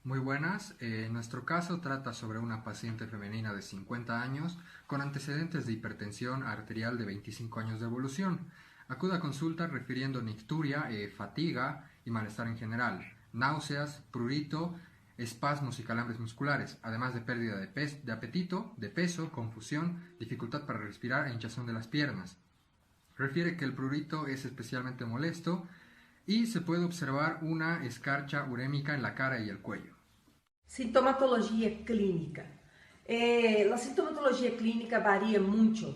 Muy buenas. Nuestro caso trata sobre una paciente femenina de 50 años con antecedentes de hipertensión arterial de 25 años de evolución. Acude a consulta refiriendo nicturia, fatiga y malestar en general, náuseas, prurito, espasmos y calambres musculares, además de pérdida de apetito, de peso, confusión, dificultad para respirar e hinchazón de las piernas. Refiere que el prurito es especialmente molesto y se puede observar una escarcha urémica en la cara y el cuello. Sintomatologia clínica. A sintomatologia clínica varia muito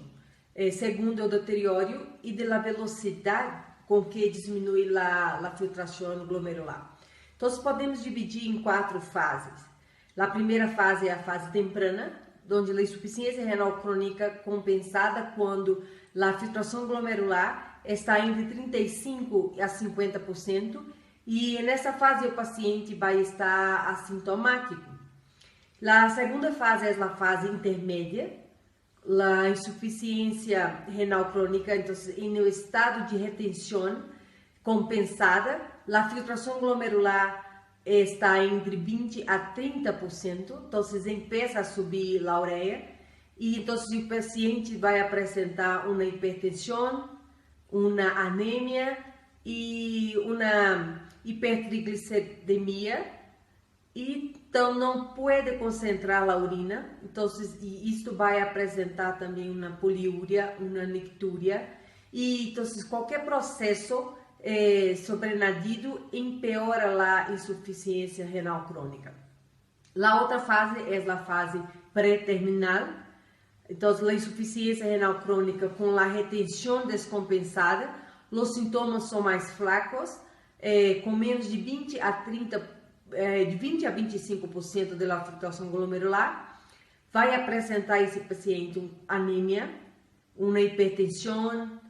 segundo o deterioro e da velocidade com que diminui a filtração glomerular. Então, podemos dividir em 4 fases. A primeira fase é a fase temprana, onde a insuficiência renal crônica compensada quando a filtração glomerular está entre 35% a 50%, e nessa fase o paciente vai estar assintomático. A segunda fase é a fase intermédia, a insuficiência renal crônica, então, em estado de retenção compensada, a filtração glomerular está entre 20% a 30%, então empieza a subir a ureia, e então o paciente vai apresentar uma hipertensão, uma anemia e uma hipertrigliceridemia, e então não pode concentrar a urina, então isto vai apresentar também uma poliúria, uma nictúria, e então qualquer processo sobrenadido empeora a insuficiência renal crônica. A outra fase é a fase pré-terminal, então a insuficiência renal crônica com a retenção descompensada, os sintomas são mais fracos, com menos de 20 a 25% da filtração glomerular, vai apresentar esse paciente anemia, uma hipertensão,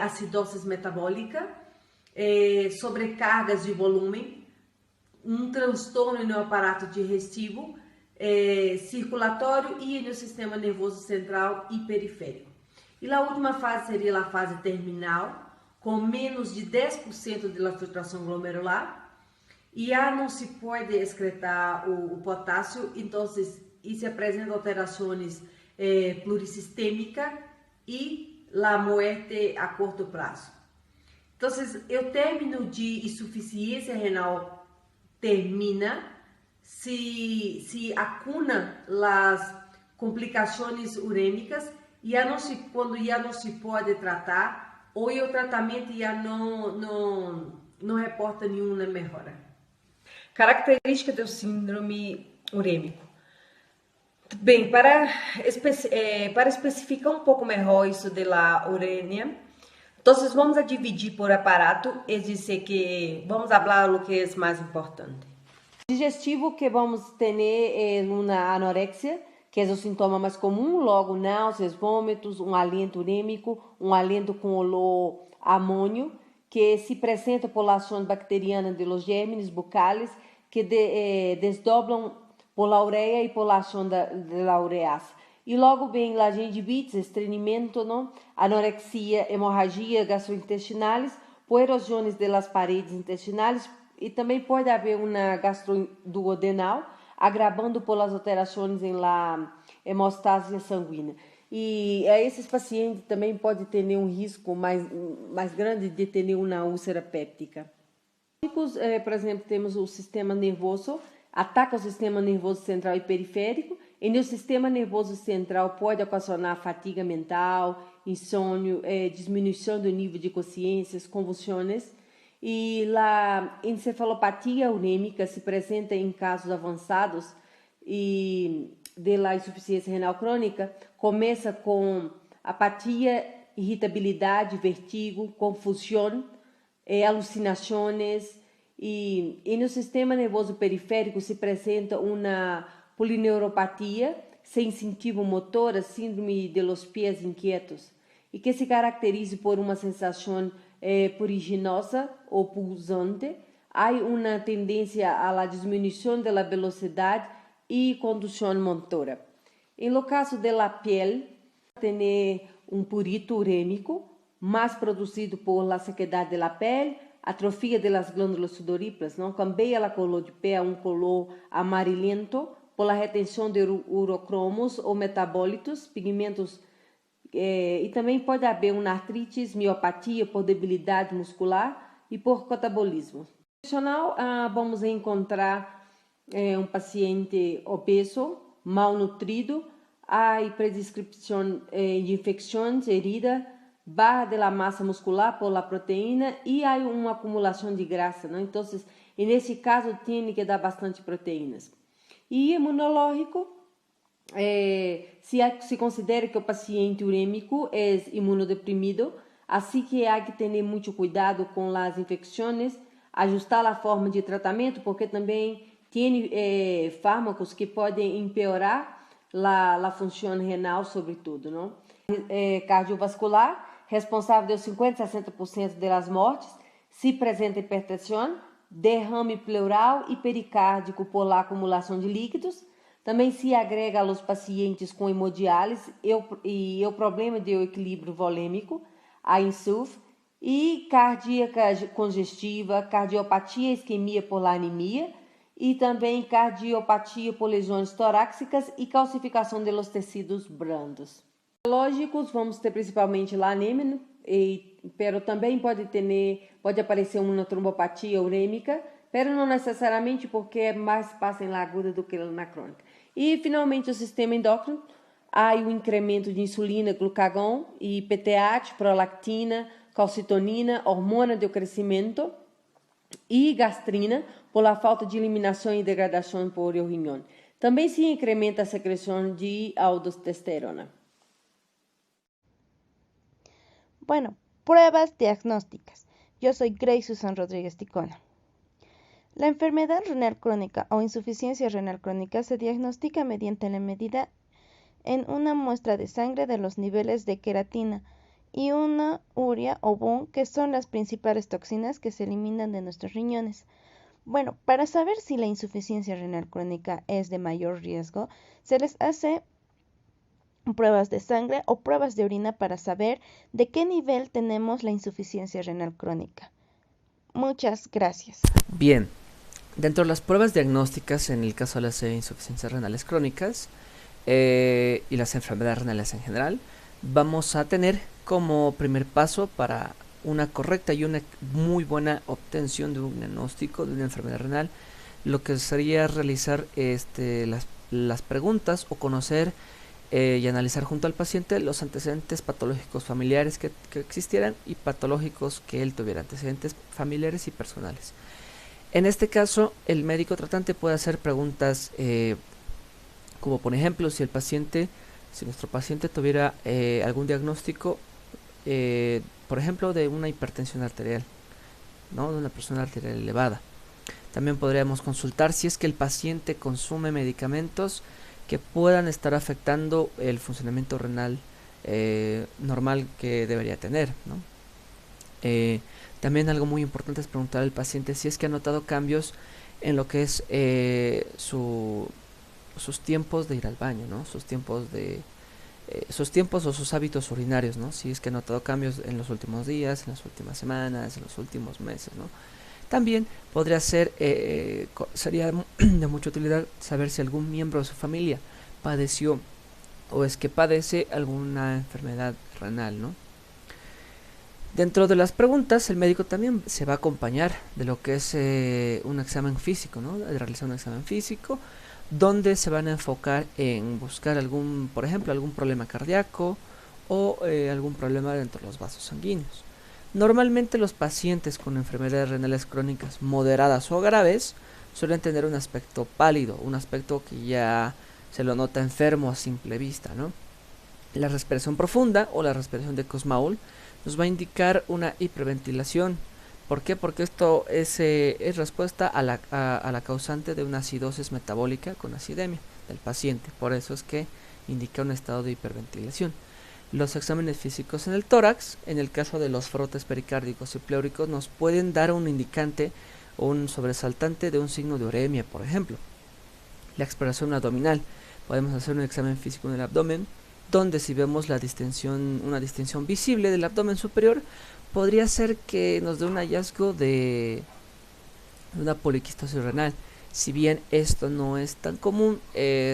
acidose metabólica, sobrecargas de volume, um transtorno no aparato digestivo, circulatório e no sistema nervoso central e periférico. E a última fase seria a fase terminal, com menos de 10% da filtração glomerular, e já não se pode excretar o potássio, então e se apresentam alterações plurissistêmicas e a morte a curto prazo. Então, o término de insuficiência renal termina se acuna as complicações urêmicas e quando já não se pode tratar, ou o tratamento já não reporta nenhuma melhora. Característica do síndrome urêmico. Bem, para especificar um pouco melhor isso da uremia, então vamos a dividir por aparato, é dizer que vamos falar o que é mais importante. Digestivo que vamos ter é uma anorexia, que é o sintoma mais comum, logo náuseas, vômitos, um alento urêmico, um alento com olor amônio, que se apresenta por ação bacteriana de los gérmenes bucales, que desdobram por la ureia e por la ação da urease. E logo vem a gingivitis, estreñimiento, não? Anorexia, hemorragia gastrointestinais, por erosões das paredes intestinais, e também pode haver uma gastroduodenal, agravando por as alterações em la hemostase sanguínea. E esses pacientes também podem ter um risco mais grande de ter uma úlcera péptica. Por exemplo, temos o sistema nervoso, ataca o sistema nervoso central e periférico, e no sistema nervoso central pode ocasionar fadiga mental, insônio, diminuição do nível de consciência, convulsões. E a encefalopatia urêmica se apresenta em casos avançados e da insuficiência renal crônica, começa com apatia, irritabilidade, vertigo, confusão, alucinações, e no sistema nervoso periférico se apresenta uma polineuropatia, sensitivo motora, síndrome de los pies inquietos, e que se caracteriza por uma sensação pruriginosa ou pulsante. Há uma tendência à diminuição da velocidade e condução motora. Em lo caso da pele, tem um prurito urêmico, mais produzido por la sequedade da pele, atrofia das glândulas sudoríparas, não? Cambia a cor de pé a color amarelento por la retenção de urocromos ou metabólitos, pigmentos, e também pode haver uma artrite, miopatia por debilidade muscular e por catabolismo. Adicional, vamos encontrar paciente obeso, malnutrido, há prediscrição de infecções, herida, baja de la massa muscular por la proteína e há uma acumulação de grasa, não? Então, nesse caso, tem que dar bastante proteínas. E imunológico, se considera que o paciente urêmico é imunodeprimido, assim que há que ter muito cuidado com as infecções, ajustar a forma de tratamento, porque também tem fármacos que podem empeorar a função renal, sobretudo, não? Cardiovascular, responsável de 50 a 60% das mortes, se apresenta hipertensão, derrame pleural e pericárdico por la acumulação de líquidos. Também se agrega aos pacientes com hemodiálise e o problema de equilíbrio volêmico, a INSUF, e cardíaca congestiva, cardiopatia, isquemia por la anemia, e também cardiopatia por lesões torácicas e calcificação dos tecidos brandos. Lógicos, vamos ter principalmente a anemia, pero também pode aparecer uma trombopatia urêmica, pero não necessariamente porque é mais passa em aguda do que na crônica. E, finalmente, o sistema endócrino, há o incremento de insulina, glucagon e PTH, prolactina, calcitonina, hormona de crescimento e gastrina, por la falta de eliminação e degradação por o riñón. Também se incrementa a secreção de aldosterona. Bueno, pruebas diagnósticas. Yo soy Grace Susan Rodríguez Ticona. La enfermedad renal crónica o insuficiencia renal crónica se diagnostica mediante la medida en una muestra de sangre de los niveles de queratina y una urea o BUN, que son las principales toxinas que se eliminan de nuestros riñones. Bueno, para saber si la insuficiencia renal crónica es de mayor riesgo, se les hace pruebas de sangre o pruebas de orina para saber de qué nivel tenemos la insuficiencia renal crónica. Muchas gracias. Bien, dentro de las pruebas diagnósticas en el caso de las insuficiencias renales crónicas y las enfermedades renales en general, vamos a tener como primer paso para una correcta y una muy buena obtención de un diagnóstico de una enfermedad renal, lo que sería realizar las preguntas o conocer y analizar junto al paciente los antecedentes patológicos familiares que existieran y patológicos que él tuviera, antecedentes familiares y personales. En este caso, el médico tratante puede hacer preguntas como por ejemplo, si nuestro paciente tuviera algún diagnóstico, por ejemplo, de una hipertensión arterial, ¿no? De una presión arterial elevada. También podríamos consultar si es que el paciente consume medicamentos que puedan estar afectando el funcionamiento renal normal que debería tener, ¿no? También algo muy importante es preguntar al paciente si es que ha notado cambios en lo que es sus tiempos de ir al baño, ¿no? Sus tiempos o sus hábitos urinarios, ¿no? Si es que ha notado cambios en los últimos días, en las últimas semanas, en los últimos meses, ¿no? También podría ser, sería de mucha utilidad saber si algún miembro de su familia padeció o es que padece alguna enfermedad renal, ¿no? Dentro de las preguntas, el médico también se va a acompañar de lo que es un examen físico, ¿no? De realizar un examen físico donde se van a enfocar en buscar por ejemplo, algún problema cardíaco o algún problema dentro de los vasos sanguíneos. Normalmente los pacientes con enfermedades renales crónicas moderadas o graves suelen tener un aspecto pálido, un aspecto que ya se lo nota enfermo a simple vista, ¿no? La respiración profunda o la respiración de Kussmaul nos va a indicar una hiperventilación. ¿Por qué? Porque esto es respuesta a la causante de una acidosis metabólica con acidemia del paciente. Por eso es que indica un estado de hiperventilación. Los exámenes físicos en el tórax, en el caso de los frotes pericárdicos y pleúricos, nos pueden dar un indicante o un sobresaltante de un signo de uremia, por ejemplo. La exploración abdominal, podemos hacer un examen físico en el abdomen, donde si vemos una distensión visible del abdomen superior, podría ser que nos dé un hallazgo de una poliquistosis renal. Si bien esto no es tan común,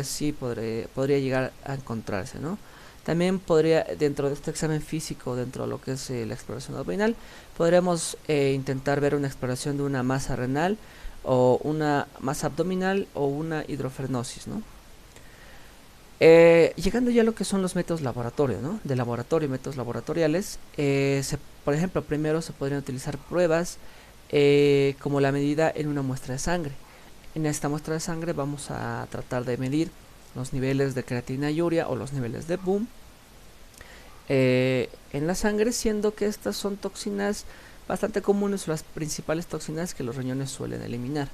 sí podría llegar a encontrarse, ¿no? También podría, dentro de este examen físico, dentro de lo que es la exploración abdominal, podríamos intentar ver una exploración de una masa renal o una masa abdominal o una hidrofrenosis, ¿no? Llegando ya a lo que son los métodos laboratorio, ¿no? De laboratorio, métodos laboratoriales, por ejemplo, primero se podrían utilizar pruebas como la medida en una muestra de sangre. En esta muestra de sangre vamos a tratar de medir los niveles de creatinina y urea o los niveles de BUM en la sangre, siendo que estas son toxinas bastante comunes, las principales toxinas que los riñones suelen eliminar.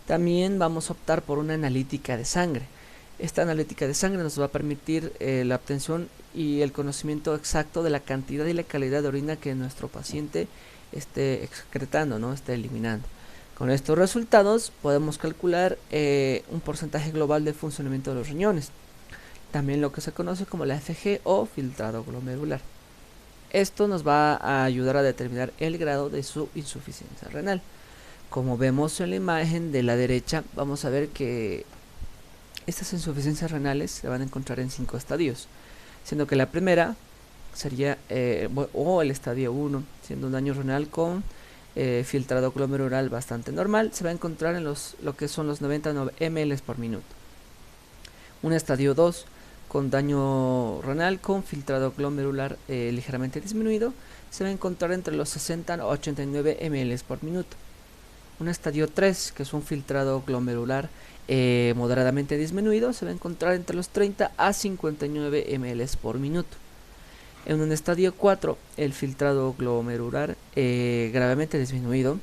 También vamos a optar por una analítica de sangre. Esta analítica de sangre nos va a permitir la obtención y el conocimiento exacto de la cantidad y la calidad de orina que nuestro paciente esté excretando, ¿no? Esté eliminando. Con estos resultados podemos calcular un porcentaje global de funcionamiento de los riñones, también lo que se conoce como la FG o filtrado glomerular. Esto nos va a ayudar a determinar el grado de su insuficiencia renal. Como vemos en la imagen de la derecha, vamos a ver que estas insuficiencias renales se van a encontrar en 5 estadios, siendo que la primera sería el estadio 1, siendo un daño renal con filtrado glomerular bastante normal, se va a encontrar en lo que son los 90 ml por minuto. Un estadio 2 con daño renal con filtrado glomerular ligeramente disminuido, se va a encontrar entre los 60 a 89 ml por minuto. Un estadio 3, que es un filtrado glomerular moderadamente disminuido, se va a encontrar entre los 30 a 59 ml por minuto. En un estadio 4, el filtrado glomerular gravemente disminuido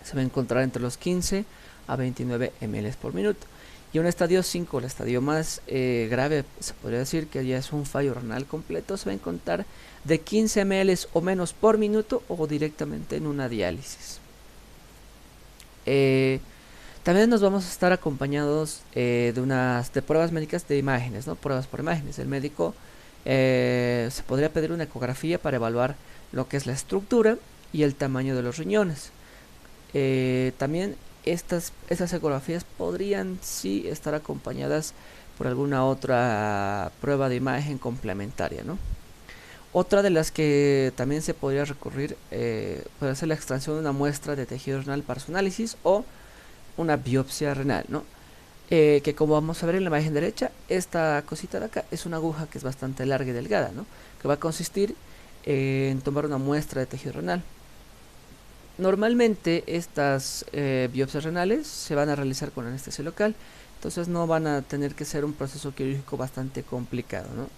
se va a encontrar entre los 15 a 29 ml por minuto. Y en un estadio 5, el estadio más grave, se podría decir que ya es un fallo renal completo, se va a encontrar de 15 ml o menos por minuto o directamente en una diálisis. También nos vamos a estar acompañados de pruebas médicas de imágenes, ¿no? Pruebas por imágenes. El médico se podría pedir una ecografía para evaluar lo que es la estructura y el tamaño de los riñones. También estas ecografías podrían sí estar acompañadas por alguna otra prueba de imagen complementaria, ¿no? Otra de las que también se podría recurrir puede ser la extracción de una muestra de tejido renal para su análisis o una biopsia renal, ¿no? Que como vamos a ver en la imagen derecha, esta cosita de acá es una aguja que es bastante larga y delgada, ¿no? Que va a consistir en tomar una muestra de tejido renal. Normalmente estas biopsias renales se van a realizar con anestesia local, entonces no van a tener que ser un proceso quirúrgico bastante complicado, ¿no?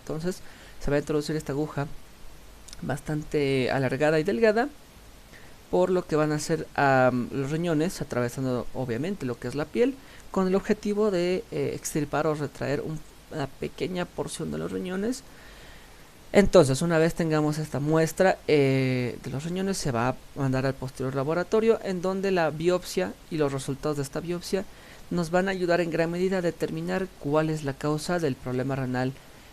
Entonces se va a introducir esta aguja bastante alargada y delgada, por lo que van a hacer los riñones, atravesando obviamente lo que es la piel, con el objetivo de extirpar o retraer una pequeña porción de los riñones. Entonces, una vez tengamos esta muestra de los riñones, se va a mandar al posterior laboratorio, en donde la biopsia y los resultados de esta biopsia nos van a ayudar en gran medida a determinar cuál es la causa del problema renal,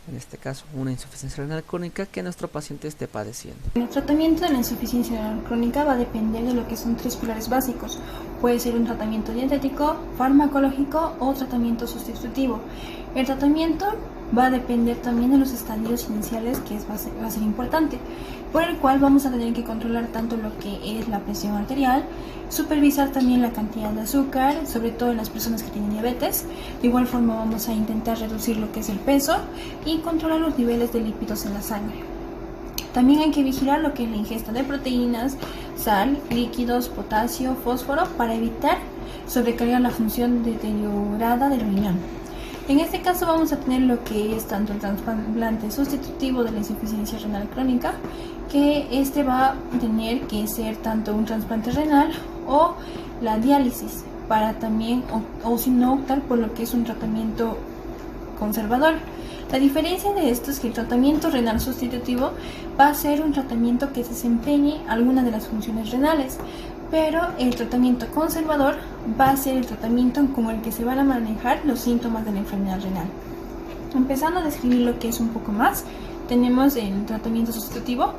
en este caso una insuficiencia renal crónica que nuestro paciente esté padeciendo. El tratamiento de la insuficiencia renal crónica va a depender de lo que son 3 pilares básicos. Puede ser un tratamiento dietético, farmacológico o tratamiento sustitutivo. El tratamiento va a depender también de los estadios iniciales, que va a ser importante, por el cual vamos a tener que controlar tanto lo que es la presión arterial, supervisar también la cantidad de azúcar, sobre todo en las personas que tienen diabetes. De igual forma vamos a intentar reducir lo que es el peso y controlar los niveles de lípidos en la sangre. También hay que vigilar lo que es la ingesta de proteínas, sal, líquidos, potasio, fósforo, para evitar sobrecargar la función deteriorada del riñón. En este caso vamos a tener lo que es tanto el trasplante sustitutivo de la insuficiencia renal crónica, que este va a tener que ser tanto un trasplante renal o la diálisis, para también, o si no, optar por lo que es un tratamiento conservador. La diferencia de esto es que el tratamiento renal sustitutivo va a ser un tratamiento que desempeñe alguna de las funciones renales, pero el tratamiento conservador va a ser el tratamiento con el que se van a manejar los síntomas de la enfermedad renal. Empezando a describir lo que es un poco más, tenemos el tratamiento sustitutivo,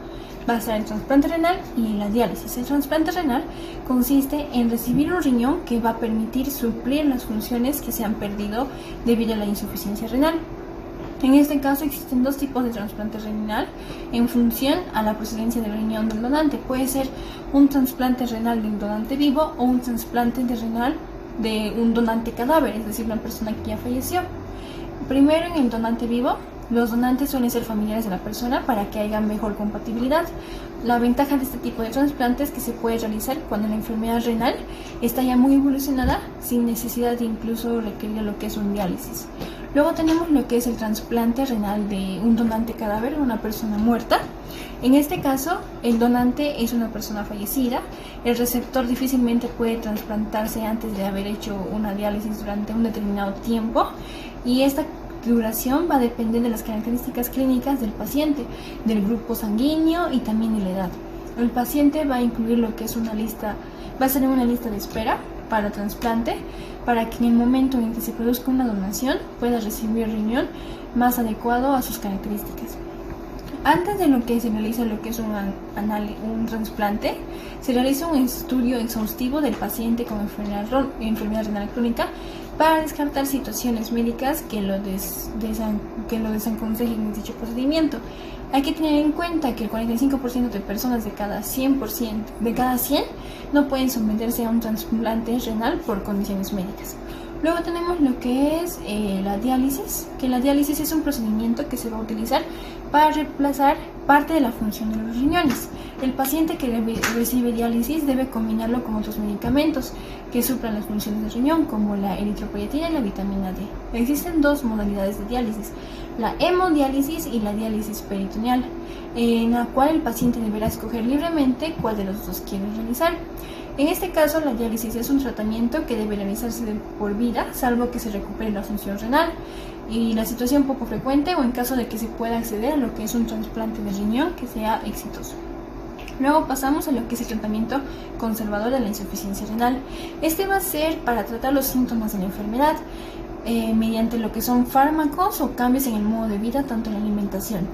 va a estar el trasplante renal y la diálisis. El trasplante renal consiste en recibir un riñón que va a permitir suplir las funciones que se han perdido debido a la insuficiencia renal. En este caso existen dos tipos de trasplante renal en función a la procedencia del riñón del donante. Puede ser un trasplante renal de un donante vivo o un trasplante de renal de un donante cadáver, es decir, una persona que ya falleció. Primero, en el donante vivo, los donantes suelen ser familiares de la persona para que haya mejor compatibilidad. La ventaja de este tipo de trasplante es que se puede realizar cuando la enfermedad renal está ya muy evolucionada, sin necesidad de incluso requerir lo que es un diálisis. Luego tenemos lo que es el trasplante renal de un donante cadáver, una persona muerta. En este caso, el donante es una persona fallecida. El receptor difícilmente puede trasplantarse antes de haber hecho una diálisis durante un determinado tiempo. Y esta duración va a depender de las características clínicas del paciente, del grupo sanguíneo y también de la edad. El paciente va a incluir lo que es una lista, va a ser una lista de espera para trasplante, para que en el momento en que se produzca una donación pueda recibir el riñón más adecuado a sus características. Antes de lo que se realiza lo que es un trasplante, se realiza un estudio exhaustivo del paciente con enfermedad renal crónica para descartar situaciones médicas que lo desaconsejen en dicho procedimiento. Hay que tener en cuenta que el 45% de personas de cada 100 no pueden someterse a un trasplante renal por condiciones médicas. Luego tenemos lo que es la diálisis, que la diálisis es un procedimiento que se va a utilizar para reemplazar parte de la función de los riñones. El paciente que recibe diálisis debe combinarlo con otros medicamentos que suplan las funciones del riñón, como la eritropoyetina y la vitamina D. Existen dos modalidades de diálisis, la hemodiálisis y la diálisis peritoneal, en la cual el paciente deberá escoger libremente cuál de los dos quiere realizar. En este caso, la diálisis es un tratamiento que debe realizarse de por vida, salvo que se recupere la función renal y la situación poco frecuente o en caso de que se pueda acceder a lo que es un trasplante de riñón que sea exitoso. Luego pasamos a lo que es el tratamiento conservador de la insuficiencia renal. Este va a ser para tratar los síntomas de la enfermedad mediante lo que son fármacos o cambios en el modo de vida, tanto en la alimentación.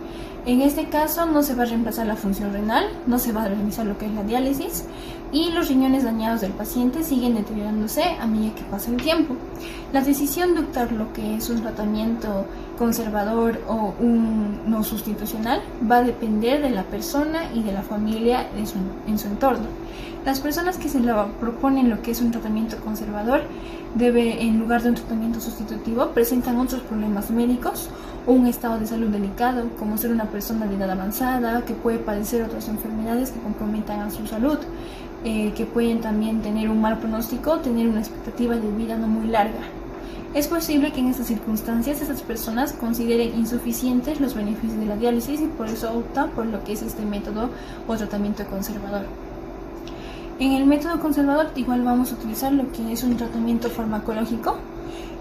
En este caso no se va a reemplazar la función renal, no se va a realizar lo que es la diálisis y los riñones dañados del paciente siguen deteriorándose a medida que pasa el tiempo. La decisión de optar lo que es un tratamiento conservador o un no sustitucional va a depender de la persona y de la familia en su entorno. Las personas que se proponen lo que es un tratamiento conservador en lugar de un tratamiento sustitutivo, presentan otros problemas médicos o un estado de salud delicado, como ser una persona de edad avanzada, que puede padecer otras enfermedades que comprometan a su salud, que pueden también tener un mal pronóstico, tener una expectativa de vida no muy larga. Es posible que en estas circunstancias esas personas consideren insuficientes los beneficios de la diálisis y por eso optan por lo que es este método o tratamiento conservador. En el método conservador igual vamos a utilizar lo que es un tratamiento farmacológico.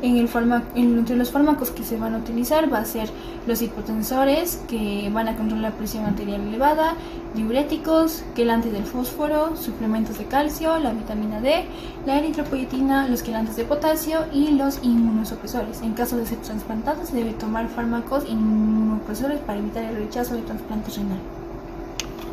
Entre los fármacos que se van a utilizar va a ser los hipotensores, que van a controlar la presión arterial elevada, diuréticos, quelantes del fósforo, suplementos de calcio, la vitamina D, la eritropoyetina, los quelantes de potasio y los inmunosupresores. En caso de ser trasplantado se debe tomar fármacos inmunosupresores para evitar el rechazo del trasplante renal.